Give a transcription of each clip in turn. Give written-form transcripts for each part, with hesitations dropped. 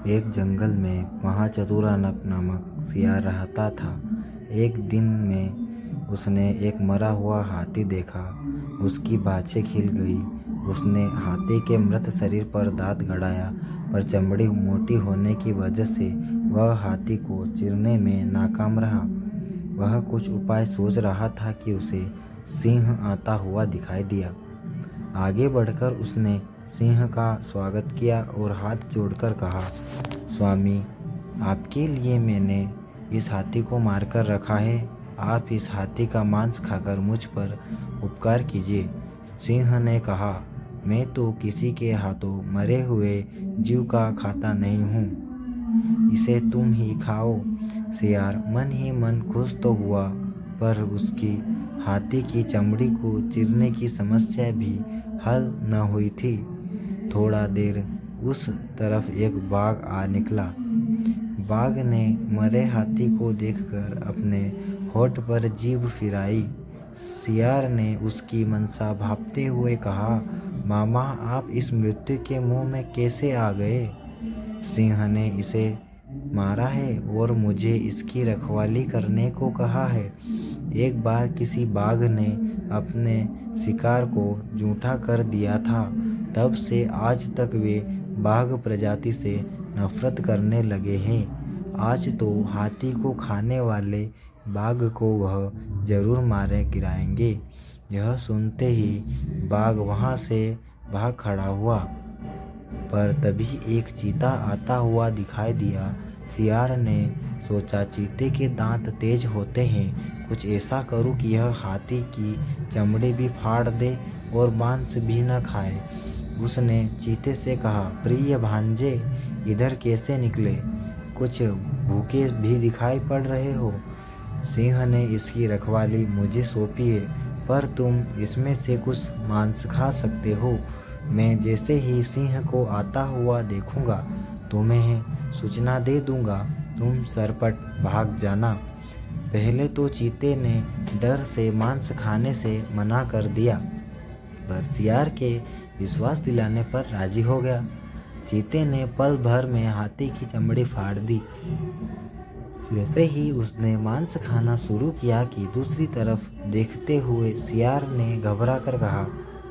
एक जंगल में महाचतुरानन नामक सियार रहता था। एक दिन में उसने एक मरा हुआ हाथी देखा। उसकी बाछें खिल गई। उसने हाथी के मृत शरीर पर दांत गड़ाया, पर चमड़ी मोटी होने की वजह से वह हाथी को चीरने में नाकाम रहा। वह कुछ उपाय सोच रहा था कि उसे सिंह आता हुआ दिखाई दिया। आगे बढ़कर उसने सिंह का स्वागत किया और हाथ जोड़कर कहा, स्वामी, आपके लिए मैंने इस हाथी को मारकर रखा है। आप इस हाथी का मांस खाकर मुझ पर उपकार कीजिए। सिंह ने कहा, मैं तो किसी के हाथों मरे हुए जीव का खाता नहीं हूँ, इसे तुम ही खाओ। सियार मन ही मन खुश तो हुआ, पर उसकी हाथी की चमड़ी को चीरने की समस्या भी हल न हुई थी। थोड़ा देर उस तरफ एक बाघ आ निकला। बाघ ने मरे हाथी को देखकर अपने होठ पर जीभ फिराई। सियार ने उसकी मंशा भांपते हुए कहा, मामा, आप इस मृत्यु के मुंह में कैसे आ गए? सिंह ने इसे मारा है और मुझे इसकी रखवाली करने को कहा है। एक बार किसी बाघ ने अपने शिकार को जूठा कर दिया था। तब से आज तक वे बाघ प्रजाति से नफरत करने लगे हैं। आज तो हाथी को खाने वाले बाघ को वह जरूर मारे गिराएंगे। यह सुनते ही बाघ वहां से भाग खड़ा हुआ, पर तभी एक चीता आता हुआ दिखाई दिया। सियार ने सोचा, चीते के दांत तेज होते हैं, कुछ ऐसा करूं कि यह हाथी की चमड़ी भी फाड़ दे और मांस भी न खाए। उसने चीते से कहा, प्रिय भांजे, इधर कैसे निकले? कुछ भूखे भी दिखाई पड़ रहे हो। सिंह ने इसकी रखवाली मुझे सौंपी है, पर तुम इसमें से कुछ मांस खा सकते हो। मैं जैसे ही सिंह को आता हुआ देखूंगा, तुम्हें सूचना दे दूंगा। तुम सरपट भाग जाना। पहले तो चीते ने डर से मांस खाने से मना कर दिया, पर सियार के विश्वास दिलाने पर राजी हो गया। चीते ने पल भर में हाथी की चमड़ी फाड़ दी। जैसे ही उसने मांस खाना शुरू किया कि दूसरी तरफ देखते हुए सियार ने घबरा कर कहा,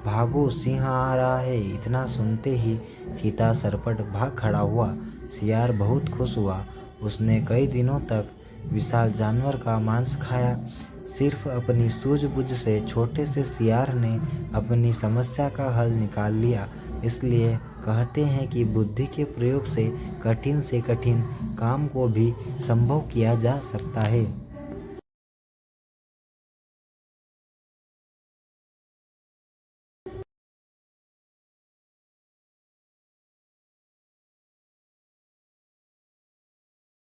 भागो, सिंह आ रहा है। इतना सुनते ही चीता सरपट भाग खड़ा हुआ। सियार बहुत खुश हुआ। उसने कई दिनों तक विशाल जानवर का मांस खाया। सिर्फ अपनी सूझबूझ से छोटे से सियार ने अपनी समस्या का हल निकाल लिया। इसलिए कहते हैं कि बुद्धि के प्रयोग से कठिन काम को भी संभव किया जा सकता है।